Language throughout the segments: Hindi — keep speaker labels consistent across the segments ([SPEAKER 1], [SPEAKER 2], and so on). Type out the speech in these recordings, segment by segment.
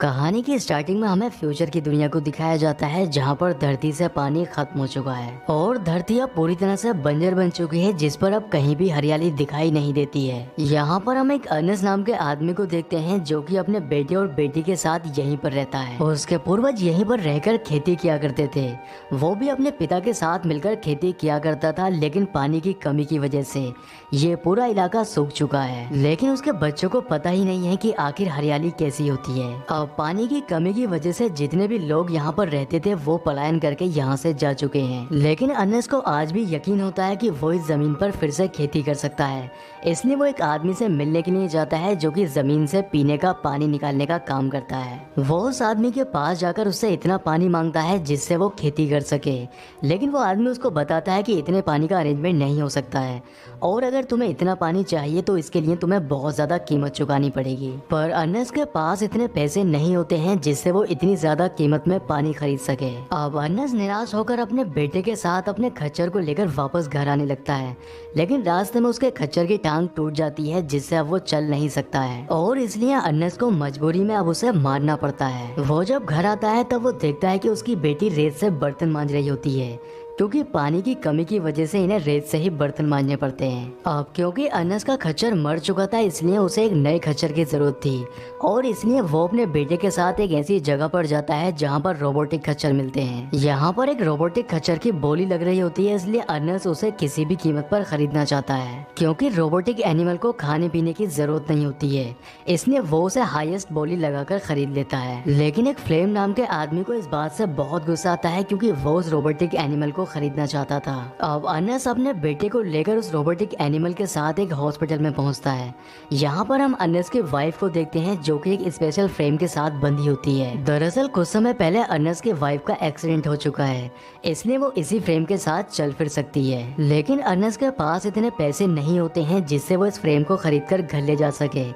[SPEAKER 1] कहानी की स्टार्टिंग में हमें फ्यूचर की दुनिया को दिखाया जाता है जहां पर धरती से पानी खत्म हो चुका है और धरती अब पूरी तरह से बंजर बन चुकी है, जिस पर अब कहीं भी हरियाली दिखाई नहीं देती है। यहाँ पर हम एक अनस नाम के आदमी को देखते हैं जो कि अपने बेटे और बेटी के साथ यहीं पर रहता है। उसके पूर्वज यहीं पर रहकर खेती किया करते थे। वो भी अपने पिता के साथ मिलकर खेती किया करता था, लेकिन पानी की कमी की वजह से ये पूरा इलाका सूख चुका है। लेकिन उसके बच्चों को पता ही नहीं है कि आखिर हरियाली कैसी होती है। अब पानी की कमी की वजह से जितने भी लोग यहाँ पर रहते थे वो पलायन करके यहाँ से जा चुके हैं। लेकिन अनस को आज भी यकीन होता है कि वो इस जमीन पर फिर से खेती कर सकता है, इसलिए वो एक आदमी से मिलने के लिए जाता है जो कि जमीन से पीने का पानी निकालने का काम करता है। वो उस आदमी के पास जाकर उससे इतना पानी मांगता है जिससे वो खेती कर सके, लेकिन वो आदमी उसको बताता है कि इतने पानी का अरेंजमेंट नहीं हो सकता है और अगर तुम्हें इतना पानी चाहिए तो इसके लिए तुम्हें बहुत ज्यादा कीमत चुकानी पड़ेगी। पर अनस के पास इतने पैसे नहीं होते हैं जिससे वो इतनी ज्यादा कीमत में पानी खरीद सके। अब अनस निराश होकर अपने बेटे के साथ अपने खच्चर को लेकर वापस घर आने लगता है, लेकिन रास्ते में उसके खच्चर की टांग टूट जाती है जिससे अब वो चल नहीं सकता है और इसलिए अनस को मजबूरी में अब उसे मारना पड़ता है। वो जब घर आता है तब वो देखता है कि उसकी बेटी रेत से बर्तन मांज रही होती है, क्योंकि पानी की कमी की वजह से इन्हें रेत से ही बर्तन मांजने पड़ते हैं। अब क्योंकि अनस का खच्चर मर चुका था इसलिए उसे एक नए खच्चर की जरूरत थी और इसलिए वो अपने बेटे के साथ एक ऐसी जगह पर जाता है जहाँ पर रोबोटिक खच्चर मिलते हैं। यहाँ पर एक रोबोटिक खच्चर की बोली लग रही होती है, इसलिए अनस उसे किसी भी कीमत पर खरीदना चाहता है। क्योंकि रोबोटिक एनिमल को खाने पीने की जरूरत नहीं होती है, इसलिए वो उसे हाईएस्ट बोली लगाकर खरीद लेता है। लेकिन एक फ्लेम नाम के आदमी को इस बात से बहुत गुस्सा आता है क्योंकि वो उस रोबोटिक एनिमल को खरीदना चाहता था। अब अनस अपने बेटे को लेकर उस रोबोटिक एनिमल के साथ एक हॉस्पिटल में पहुंचता है। यहाँ पर हम अनस की वाइफ को देखते हैं जो कि एक स्पेशल फ्रेम के साथ बंधी होती है। दरअसल कुछ समय पहले अनस की वाइफ का एक्सीडेंट हो चुका है, इसलिए वो इसी फ्रेम के साथ चल फिर सकती है। लेकिन अनस के पास इतने पैसे नहीं होते हैं जिससे वो इस फ्रेम को खरीद कर घर ले जा सके,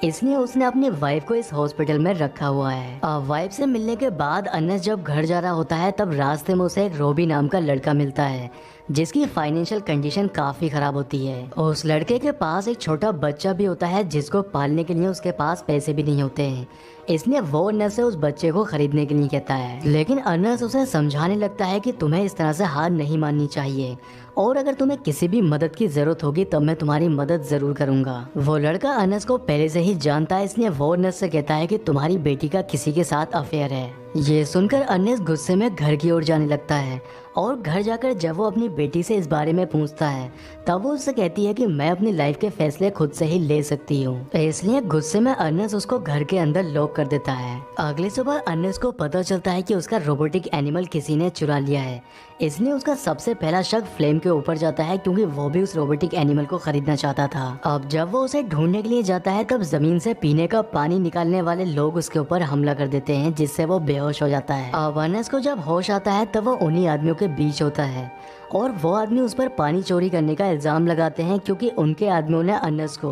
[SPEAKER 1] इसलिए उसने अपनी वाइफ को इस हॉस्पिटल में रखा हुआ है। वाइफ से मिलने के बाद अनस जब घर जा रहा होता है तब रास्ते में उसे एक रोबी नाम का लड़का मिलता है जिसकी फाइनेंशियल कंडीशन काफी खराब होती है। उस लड़के के पास एक छोटा बच्चा भी होता है जिसको पालने के लिए उसके पास पैसे भी नहीं होते हैं, इसलिए वो अनस से उस बच्चे को खरीदने के लिए कहता है। लेकिन अनस उसे समझाने लगता है कि तुम्हें इस तरह से हार नहीं माननी चाहिए और अगर तुम्हें किसी भी मदद की जरूरत होगी तब मैं तुम्हारी मदद जरूर करूंगा। वो लड़का अनस को पहले से ही जानता है, इसलिए वो अनस से कहता है कि तुम्हारी बेटी का किसी के साथ अफेयर है। ये सुनकर अनस गुस्से में घर की ओर जाने लगता है और घर जाकर जब वो अपनी बेटी से इस बारे में पूछता है तब वो उससे कहती है कि मैं अपनी लाइफ के फैसले खुद से ही ले सकती हूँ। इसलिए गुस्से में अनस उसको घर के अंदर लॉक कर देता है। अगली सुबह अनस को पता चलता है कि उसका रोबोटिक एनिमल किसी ने चुरा लिया है, इसलिए उसका सबसे पहला शक फ्लेम के ऊपर जाता है क्योंकि वो भी उस रोबोटिक एनिमल को खरीदना चाहता था। अब जब वो उसे ढूंढने के लिए जाता है तब जमीन से पीने का पानी निकालने वाले लोग उसके ऊपर हमला कर देते हैं जिससे वो बेहोश हो जाता है। अब अनस को जब होश आता है तब वो उन्हीं आदमियों के बीच होता है और वो आदमी उस पर पानी चोरी करने का इल्जाम लगाते हैं क्योंकि उनके आदमियों ने अनस को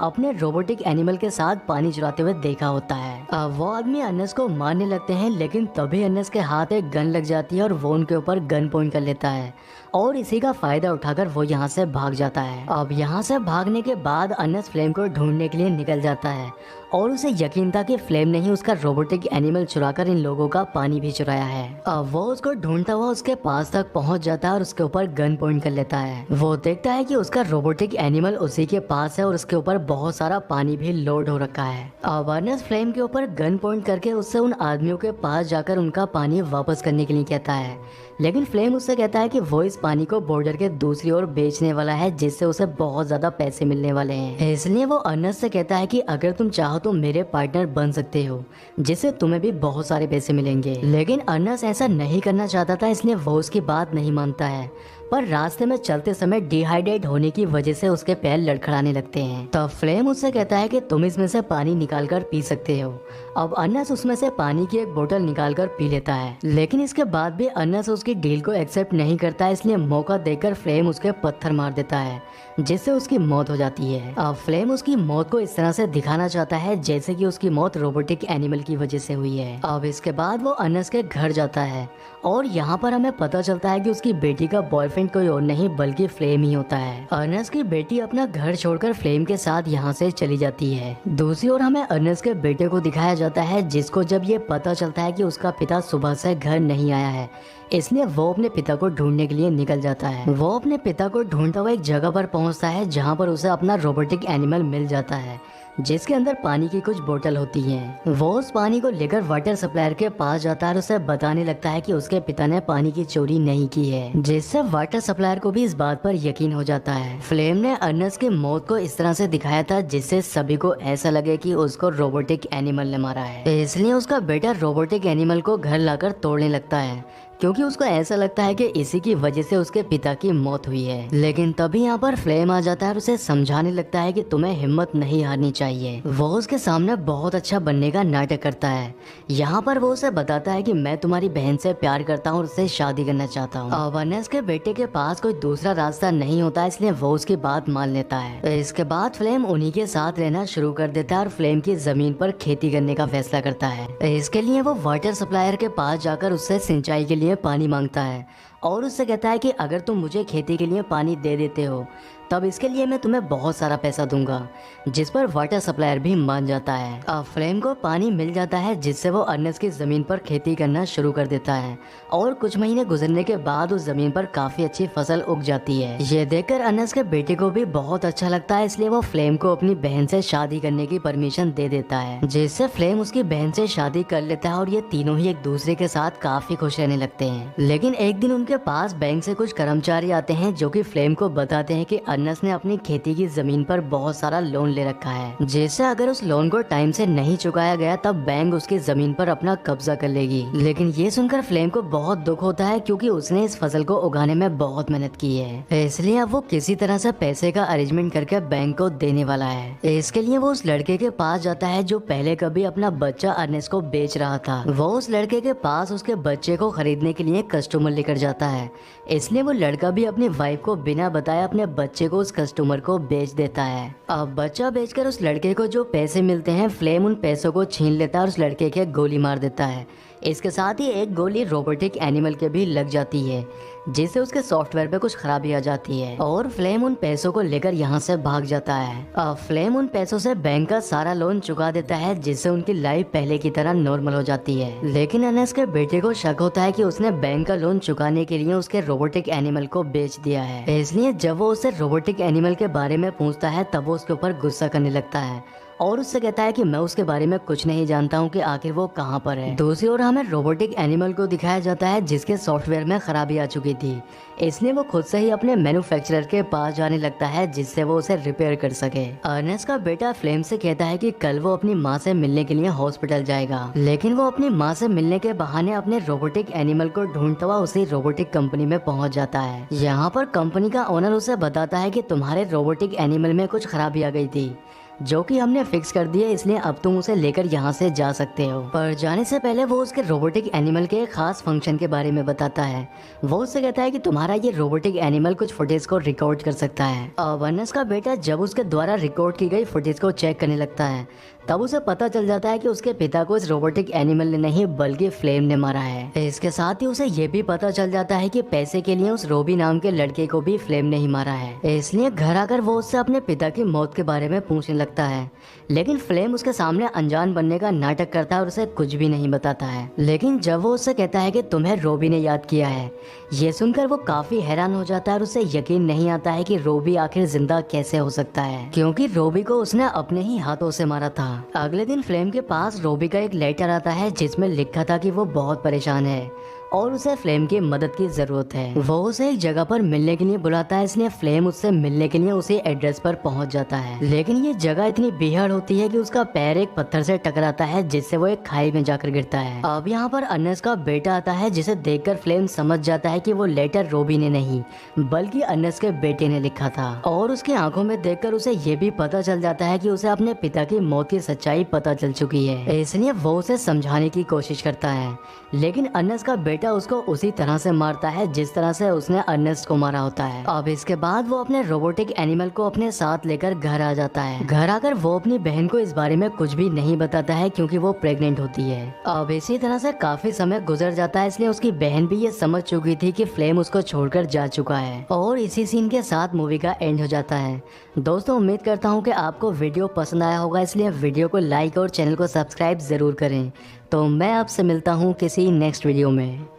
[SPEAKER 1] अपने रोबोटिक एनिमल के साथ पानी चुराते हुए देखा होता है। अब वो आदमी अनस को मारने लगते हैं, लेकिन तभी अनस के हाथ एक गन लग जाती है और वो उनके ऊपर गन पॉइंट कर लेता है और इसी का फायदा उठाकर वो यहाँ से भाग जाता है। अब यहाँ से भागने के बाद अनस फ्लेम को ढूंढने के लिए निकल जाता है और उसे यकीन था कि फ्लेम ने ही उसका रोबोटिक एनिमल चुराकर इन लोगों का पानी भी चुराया है। अब वो उसको ढूंढता हुआ उसके पास तक पहुंच जाता है और उसके ऊपर गन पॉइंट कर लेता है। वो देखता है कि उसका रोबोटिक एनिमल उसी के पास है और उसके ऊपर बहुत सारा पानी भी लोड हो रखा है। अब अनस फ्लेम के ऊपर गन पॉइंट करके उससे उन आदमियों के पास जाकर उनका पानी वापस करने के लिए कहता है, लेकिन फ्लेम उससे कहता है कि वो इस पानी को बॉर्डर के दूसरी ओर बेचने वाला है जिससे उसे बहुत ज्यादा पैसे मिलने वाले हैं। इसलिए वो अनस से कहता है कि अगर तुम चाहो तो मेरे पार्टनर बन सकते हो जिससे तुम्हें भी बहुत सारे पैसे मिलेंगे। लेकिन अनस ऐसा नहीं करना चाहता था, इसलिए वो उसकी बात नहीं मानता है। पर रास्ते में चलते समय डिहाइड्रेट होने की वजह से उसके पैर लड़खड़ाने लगते हैं। तब फ्लेम उससे कहता है कि तुम इसमें से पानी निकालकर पी सकते हो। अब अनस उसमें से पानी की एक बोतल निकालकर पी लेता है, लेकिन इसके बाद भी अनस उसकी डील को एक्सेप्ट नहीं करता, इसलिए मौका देकर फ्लेम उसके पत्थर मार देता है जिससे उसकी मौत हो जाती है। अब फ्लेम उसकी मौत को इस तरह से दिखाना चाहता है जैसे कि उसकी मौत रोबोटिक एनिमल की वजह से हुई है। अब इसके बाद वो अनस के घर जाता है और यहाँ पर हमें पता चलता है कि उसकी बेटी का बॉयफ्रेंड बॉयफ्रेंड कोई और नहीं बल्कि फ्लेम ही होता है। अर्नेस्ट की बेटी अपना घर छोड़कर फ्लेम के साथ यहाँ से चली जाती है। दूसरी ओर हमें अर्नेस्ट के बेटे को दिखाया जाता है, जिसको जब ये पता चलता है कि उसका पिता सुबह से घर नहीं आया है, इसलिए वो अपने पिता को ढूंढने के लिए निकल जाता है। वो अपने पिता को ढूंढता हुआ एक जगह पर पहुंचता है जहां पर उसे अपना रोबोटिक एनिमल मिल जाता है, जिसके अंदर पानी की कुछ बोतल होती हैं। वो उस पानी को लेकर वाटर सप्लायर के पास जाता है और उसे बताने लगता है कि उसके पिता ने पानी की चोरी नहीं की है, जिससे वाटर सप्लायर को भी इस बात पर यकीन हो जाता है। फ्लेम ने अर्नेस्ट की मौत को इस तरह से दिखाया था जिससे सभी को ऐसा लगे कि उसको रोबोटिक एनिमल ने मारा है, इसलिए उसका बेटा रोबोटिक एनिमल को घर लाकर तोड़ने लगता है, क्योंकि उसको ऐसा लगता है कि इसी की वजह से उसके पिता की मौत हुई है। लेकिन तभी यहाँ पर फ्लेम आ जाता है और उसे समझाने लगता है कि तुम्हें हिम्मत नहीं हारनी चाहिए। वो उसके सामने बहुत अच्छा बनने का नाटक करता है। यहाँ पर वो उसे बताता है कि मैं तुम्हारी बहन से प्यार करता हूँ और उससे शादी करना चाहता हूँ। अर्नेस्ट के बेटे के पास कोई दूसरा रास्ता नहीं होता, इसलिए वो उसकी बात मान लेता है। इसके बाद फ्लेम उन्हीं के साथ रहना शुरू कर देता है और फ्लेम की जमीन पर खेती करने का फैसला करता है। इसके लिए वो वाटर सप्लायर के पास जाकर उससे सिंचाई के लिए पानी मांगता है और उससे कहता है कि अगर तुम मुझे खेती के लिए पानी दे देते हो तब इसके लिए मैं तुम्हें बहुत सारा पैसा दूंगा, जिस पर वाटर सप्लायर भी मान जाता है। अब फ्लेम को पानी मिल जाता है, जिससे वो अर्नेस्ट की जमीन पर खेती करना शुरू कर देता है और कुछ महीने गुजरने के बाद उस जमीन पर काफी अच्छी फसल उग जाती है। ये देखकर अर्नेस्ट के बेटे को भी बहुत अच्छा लगता है, इसलिए वो फ्लेम को अपनी बहन से शादी करने की परमिशन दे देता है, जिससे फ्लेम उसकी बहन से शादी कर लेता है और ये तीनों ही एक दूसरे के साथ काफी खुश रहने लगते हैं। लेकिन एक दिन उनके पास बैंक से कुछ कर्मचारी आते हैं जो कि फ्लेम को बताते हैं कि अर्नेस्ट ने अपनी खेती की जमीन पर बहुत सारा लोन ले रखा है, जिससे अगर उस लोन को टाइम से नहीं चुकाया गया तब बैंक उसकी जमीन पर अपना कब्जा कर लेगी। लेकिन ये सुनकर फ्लेम को बहुत दुख होता है, क्योंकि उसने इस फसल को उगाने में बहुत मेहनत की है, इसलिए अब वो किसी तरह से पैसे का अरेंजमेंट करके बैंक को देने वाला है। इसके लिए वो उस लड़के के पास जाता है जो पहले कभी अपना बच्चा अर्नेस्ट को बेच रहा था। वो उस लड़के के पास उसके बच्चे को खरीदने के लिए कस्टमर लेकर जाता है, इसलिए वो लड़का भी अपनी वाइफ को बिना बताए अपने बच्चे को उस कस्टमर को बेच देता है। अब बच्चा बेचकर उस लड़के को जो पैसे मिलते हैं, फ्लेम उन पैसों को छीन लेता है और उस लड़के के गोली मार देता है। इसके साथ ही एक गोली रोबोटिक एनिमल के भी लग जाती है, जिससे उसके सॉफ्टवेयर पे कुछ खराबी आ जाती है और फ्लेम उन पैसों को लेकर यहाँ से भाग जाता है। अब फ्लेम उन पैसों से बैंक का सारा लोन चुका देता है, जिससे उनकी लाइफ पहले की तरह नॉर्मल हो जाती है। लेकिन अर्नेस्ट के बेटे को शक होता है कि उसने बैंक का लोन चुकाने के लिए उसके रोबोटिक एनिमल को बेच दिया है, इसलिए जब वो उससे रोबोटिक एनिमल के बारे में पूछता है तब वो उसके ऊपर गुस्सा करने लगता है और उससे कहता है कि मैं उसके बारे में कुछ नहीं जानता हूँ कि आखिर वो कहाँ पर है। दूसरी ओर हमें रोबोटिक एनिमल को दिखाया जाता है जिसके सॉफ्टवेयर में खराबी आ चुकी थी, इसलिए वो खुद से ही अपने मैन्युफैक्चरर के पास जाने लगता है जिससे वो उसे रिपेयर कर सके। अर्नेस्ट का बेटा फ्लेम से कहता है कि कल वो अपनी माँ से मिलने के लिए हॉस्पिटल जाएगा, लेकिन वो अपनी माँ से मिलने के बहाने अपने रोबोटिक एनिमल को ढूंढता हुआ उसी रोबोटिक कंपनी में पहुँच जाता है। यहाँ पर कंपनी का ओनर उसे बताता है कि तुम्हारे रोबोटिक एनिमल में कुछ खराबी आ गई थी, जो कि हमने फिक्स कर दिया, इसलिए अब तुम उसे लेकर यहाँ से जा सकते हो। पर जाने से पहले वो उसके रोबोटिक एनिमल के एक खास फंक्शन के बारे में बताता है। वो उससे कहता है कि तुम्हारा ये रोबोटिक एनिमल कुछ फुटेज को रिकॉर्ड कर सकता है। अर्नेस्ट का बेटा जब उसके द्वारा रिकॉर्ड की गई फुटेज को चेक करने लगता है तब उसे पता चल जाता है कि उसके पिता को इस रोबोटिक एनिमल ने नहीं बल्कि फ्लेम ने मारा है। इसके साथ ही उसे ये भी पता चल जाता है कि पैसे के लिए उस रोबी नाम के लड़के को भी फ्लेम ने ही मारा है। इसलिए घर आकर वो उससे अपने पिता की मौत के बारे में पूछने लगता है, लेकिन फ्लेम उसके सामने अनजान बनने का नाटक करता है और उसे कुछ भी नहीं बताता है। लेकिन जब वो उससे कहता है कि तुम्हें रोबी ने याद किया है, ये सुनकर वो काफी हैरान हो जाता है और उसे यकीन नहीं आता है कि रोबी आखिर जिंदा कैसे हो सकता है, क्योंकि रोबी को उसने अपने ही हाथों से मारा था। अगले दिन फ्लेम के पास रोबी का एक लेटर आता है जिसमें लिखा था कि वो बहुत परेशान है और उसे फ्लेम की मदद की जरूरत है। वो उसे एक जगह पर मिलने के लिए बुलाता है, इसलिए फ्लेम उससे मिलने के लिए उसी एड्रेस पर पहुंच जाता है। लेकिन ये जगह इतनी बेहद होती है कि उसका पैर एक पत्थर से टकराता है, जिससे वो एक खाई में जाकर गिरता है। अब यहाँ पर अर्नेस्ट का बेटा आता है, जिसे देखकर फ्लेम समझ जाता है कि वो लेटर रोबी ने नहीं बल्कि अर्नेस्ट के बेटे ने लिखा था, और उसकी आंखों में देखकर उसे ये भी पता चल जाता है कि उसे अपने पिता की मौत की सच्चाई पता चल चुकी है। इसलिए वो उसे समझाने की कोशिश करता है, लेकिन अर्नेस्ट का बेटा उसको उसी तरह से मारता है जिस तरह से उसने अर्नेस्ट को मारा होता है। अब इसके बाद वो अपने रोबोटिक एनिमल को अपने साथ लेकर घर आ जाता है। घर आकर वो अपनी बहन को इस बारे में कुछ भी नहीं बताता है क्योंकि वो प्रेग्नेंट होती है। अब इसी तरह से काफी समय गुजर जाता है, इसलिए उसकी बहन भी ये समझ चुकी थी कि फ्लेम उसको छोड़कर जा चुका है और इसी सीन के साथ मूवी का एंड हो जाता है। दोस्तों उम्मीद करता हूँ कि आपको वीडियो पसंद आया होगा, इसलिए वीडियो को लाइक और चैनल को सब्सक्राइब जरूर करें। तो मैं आपसे मिलता हूँ किसी नेक्स्ट वीडियो में।